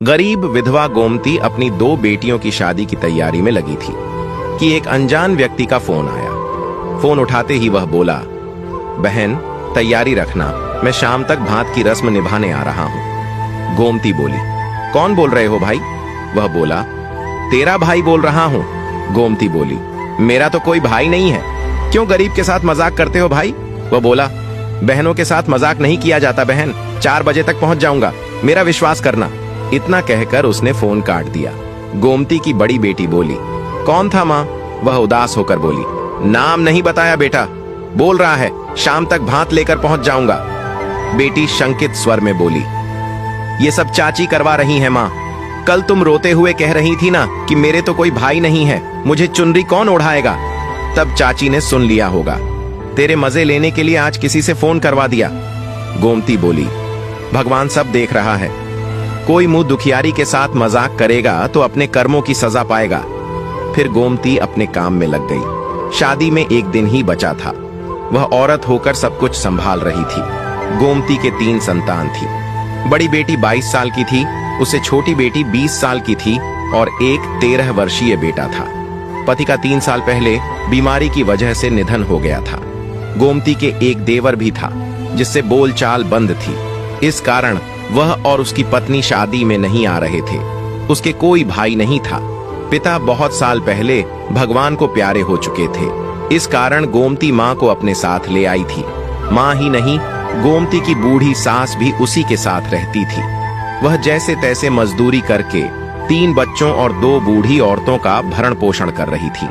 गरीब विधवा गोमती अपनी 2 बेटियों की शादी की तैयारी में लगी थी कि एक अनजान व्यक्ति का फोन आया। फोन उठाते ही वह बोला, बहन तैयारी रखना, मैं शाम तक भात की रस्म निभाने आ रहा हूं। गोमती बोली, कौन बोल रहे हो भाई? वह बोला, तेरा भाई बोल रहा हूं। गोमती बोली, मेरा तो कोई भाई नहीं है, क्यों गरीब के साथ मजाक करते हो भाई? वह बोला, बहनों के साथ मजाक नहीं किया जाता बहन, 4 बजे तक पहुंच जाऊंगा, मेरा विश्वास करना। इतना कहकर उसने फोन काट दिया। गोमती की बड़ी बेटी बोली, कौन था माँ? वह उदास होकर बोली, नाम नहीं बताया बेटा, बोल रहा है शाम तक भात लेकर पहुंच जाऊंगा। बेटी शंकित स्वर में बोली, ये सब चाची करवा रही है माँ, कल तुम रोते हुए कह रही थी ना कि मेरे तो कोई भाई नहीं है, मुझे चुनरी कौन ओढ़ाएगा? तब चाची ने सुन लिया होगा, तेरे मजे लेने के लिए आज किसी से फोन करवा दिया। गोमती बोली, भगवान सब देख रहा है, कोई मुंह दुखियारी के साथ मजाक करेगा तो अपने कर्मों की सजा पाएगा। फिर गोमती अपने काम में लग गई। शादी में एक दिन ही बचा था। वह औरत होकर सब कुछ संभाल रही थी। गोमती के 3 संतान थी। बड़ी बेटी 22 साल की थी, उससे छोटी बेटी 20 साल की थी और एक 13 वर्षीय बेटा था। पति का 3 साल पहले बीमारी की वजह से निधन हो गया था। गोमती के एक देवर भी था जिससे बोलचाल बंद थी। इस कारण वह और उसकी पत्नी शादी में नहीं आ रहे थे। उसके कोई भाई नहीं था। पिता बहुत साल पहले भगवान को प्यारे हो चुके थे। इस कारण गोमती माँ को अपने साथ ले आई थी। माँ ही नहीं, गोमती की बूढ़ी सास भी उसी के साथ रहती थी। वह जैसे तैसे मजदूरी करके 3 बच्चों और 2 बूढ़ी औरतों का भरण पोषण कर रही थी।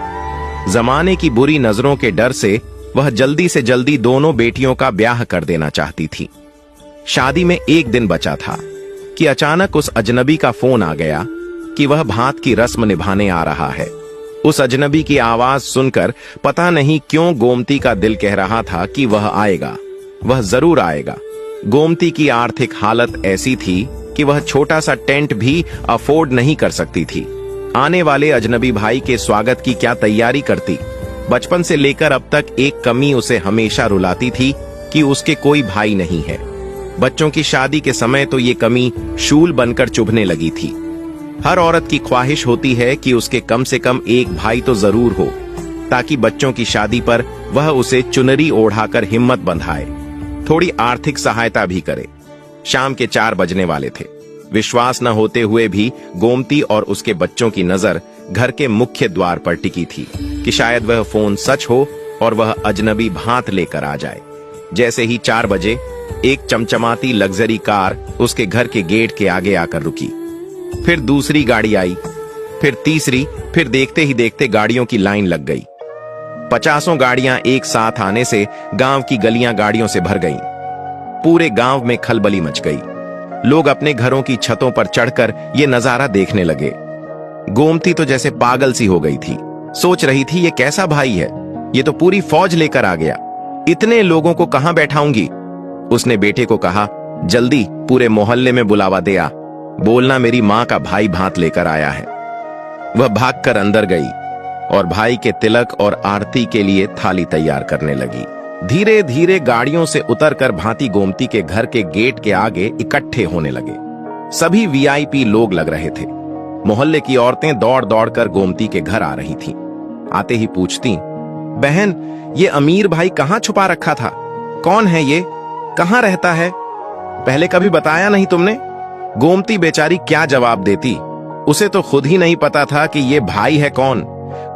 जमाने की बुरी नजरों के डर से वह जल्दी से जल्दी दोनों बेटियों का ब्याह कर देना चाहती थी। शादी में एक दिन बचा था कि अचानक उस अजनबी का फोन आ गया कि वह भात की रस्म निभाने आ रहा है। उस अजनबी की आवाज सुनकर पता नहीं क्यों गोमती का दिल कह रहा था कि वह आएगा, वह जरूर आएगा। गोमती की आर्थिक हालत ऐसी थी कि वह छोटा सा टेंट भी अफोर्ड नहीं कर सकती थी। आने वाले अजनबी भाई के स्वागत की क्या तैयारी करती? बचपन से लेकर अब तक एक कमी उसे हमेशा रुलाती थी कि उसके कोई भाई नहीं है। बच्चों की शादी के समय तो ये कमी शूल बनकर चुभने लगी थी। हर औरत की ख्वाहिश होती है कि उसके कम से कम एक भाई तो जरूर हो, ताकि बच्चों की शादी पर वह उसे चुनरी ओढ़ाकर हिम्मत बंधाए, थोड़ी आर्थिक सहायता भी करे। शाम के 4 बजने वाले थे। विश्वास न होते हुए भी गोमती और उसके बच्चों की नजर घर के मुख्य द्वार पर टिकी थी कि शायद वह फोन सच हो और वह अजनबी भात लेकर आ जाए। जैसे ही 4 बजे एक चमचमाती लग्जरी कार उसके घर के गेट के आगे आकर रुकी। फिर दूसरी गाड़ी आई, फिर तीसरी, फिर देखते ही देखते गाड़ियों की लाइन लग गई। 50 गाड़ियां एक साथ आने से गांव की गलियां गाड़ियों से भर गईं। पूरे गांव में खलबली मच गई। लोग अपने घरों की छतों पर चढ़कर ये नजारा देखने लगे। गोमती तो जैसे पागल सी हो गई थी। सोच रही थी ये कैसा भाई है, ये तो पूरी फौज लेकर आ गया, इतने लोगों को कहां बैठाऊंगी? उसने बेटे को कहा, जल्दी पूरे मोहल्ले में बुलावा दे आ, बोलना मेरी माँ का भाई भात लेकर आया है। वह भागकर अंदर गई और भाई के तिलक और आरती के लिए थाली तैयार करने लगी। धीरे धीरे गाड़ियों से उतरकर भांति गोमती के घर के गेट के आगे इकट्ठे होने लगे। सभी वीआईपी लोग लग रहे थे। मोहल्ले की औरतें दौड़ दौड़ कर गोमती के घर आ रही थीं। आते ही पूछती, बहन ये अमीर भाई कहाँ छुपा रखा था? कौन है ये? कहाँ रहता है? पहले कभी बताया नहीं तुमने? गोमती बेचारी क्या जवाब देती? उसे तो खुद ही नहीं पता था कि ये भाई है कौन।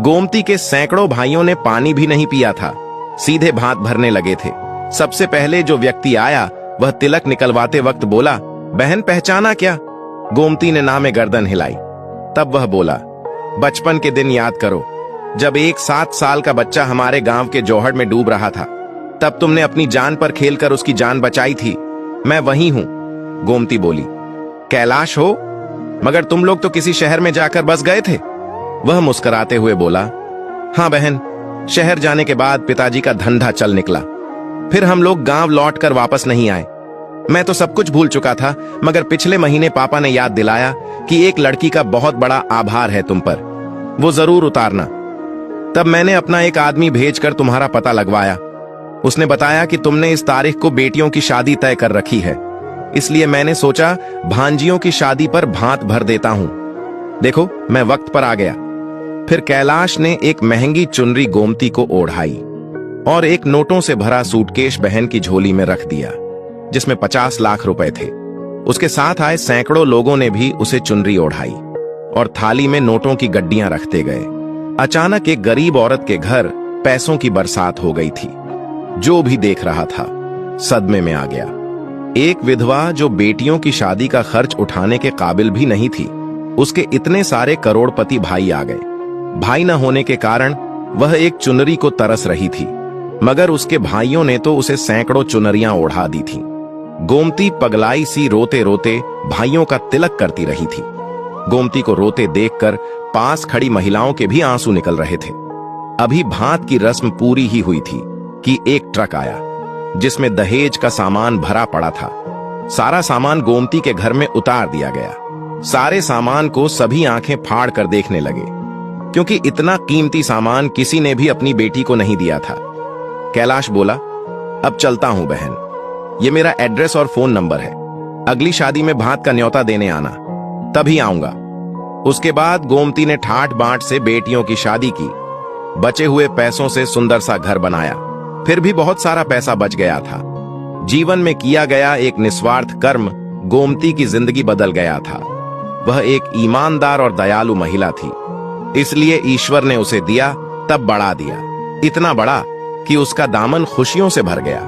गोमती के सैकड़ों भाइयों ने पानी भी नहीं पिया था, सीधे भात भरने लगे थे। सबसे पहले जो व्यक्ति आया वह तिलक निकलवाते वक्त बोला, बहन पहचाना क्या? गोमती ने ना में गर्दन हिलाई। तब वह बोला, बचपन के दिन याद करो, जब एक 7 साल का बच्चा हमारे गांव के जोहड़ में डूब रहा था, तब तुमने अपनी जान पर खेलकर उसकी जान बचाई थी। मैं वही हूं। गोमती बोली, कैलाश हो? मगर तुम लोग तो किसी शहर में जाकर बस गए थे। वह मुस्कुराते हुए बोला, हां बहन, शहर जाने के बाद पिताजी का धंधा चल निकला, फिर हम लोग गांव लौटकर वापस नहीं आए। मैं तो सब कुछ भूल चुका था, मगर पिछले महीने पापा ने याद दिलाया कि एक लड़की का बहुत बड़ा आभार है तुम पर, वो जरूर उतारना। तब मैंने अपना एक आदमी भेजकर तुम्हारा पता लगवाया। उसने बताया कि तुमने इस तारीख को बेटियों की शादी तय कर रखी है। इसलिए मैंने सोचा भांजियों की शादी पर भात भर देता हूं। देखो, मैं वक्त पर आ गया। फिर कैलाश ने एक महंगी चुनरी गोमती को ओढ़ाई और एक नोटों से भरा सूटकेस बहन की झोली में रख दिया, जिसमें 50 लाख रुपए थे। उसके साथ आए सैकड़ों लोगों ने भी उसे चुनरी ओढ़ाई और थाली में नोटों की गड्डियां रखते गए। अचानक एक गरीब औरत के घर पैसों की बरसात हो गई थी। जो भी देख रहा था सदमे में आ गया। एक विधवा जो बेटियों की शादी का खर्च उठाने के काबिल भी नहीं थी, उसके इतने सारे करोड़पति भाई आ गए। भाई न होने के कारण वह एक चुनरी को तरस रही थी, मगर उसके भाइयों ने तो उसे सैकड़ों चुनरियां ओढ़ा दी थीं। गोमती पगलाई सी रोते रोते भाइयों का तिलक करती रही थी। गोमती को रोते देखकर पास खड़ी महिलाओं के भी आंसू निकल रहे थे। अभी भात की रस्म पूरी ही हुई थी कि एक ट्रक आया, जिसमें दहेज का सामान भरा पड़ा था। सारा सामान गोमती के घर में उतार दिया गया। सारे सामान को सभी आंखें फाड़ कर देखने लगे, क्योंकि इतना कीमती सामान किसी ने भी अपनी बेटी को नहीं दिया था। कैलाश बोला, अब चलता हूं बहन, ये मेरा एड्रेस और फोन नंबर है। अगली शादी में भात का न्योता देने आना, तभी आऊंगा। उसके बाद गोमती ने ठाट बांट से बेटियों की शादी की। बचे हुए पैसों से सुंदर सा घर बनाया। फिर भी बहुत सारा पैसा बच गया था। जीवन में किया गया एक निस्वार्थ कर्म गोमती की जिंदगी बदल गया था। वह एक ईमानदार और दयालु महिला थी, इसलिए ईश्वर ने उसे दिया तब बढ़ा दिया, इतना बड़ा कि उसका दामन खुशियों से भर गया।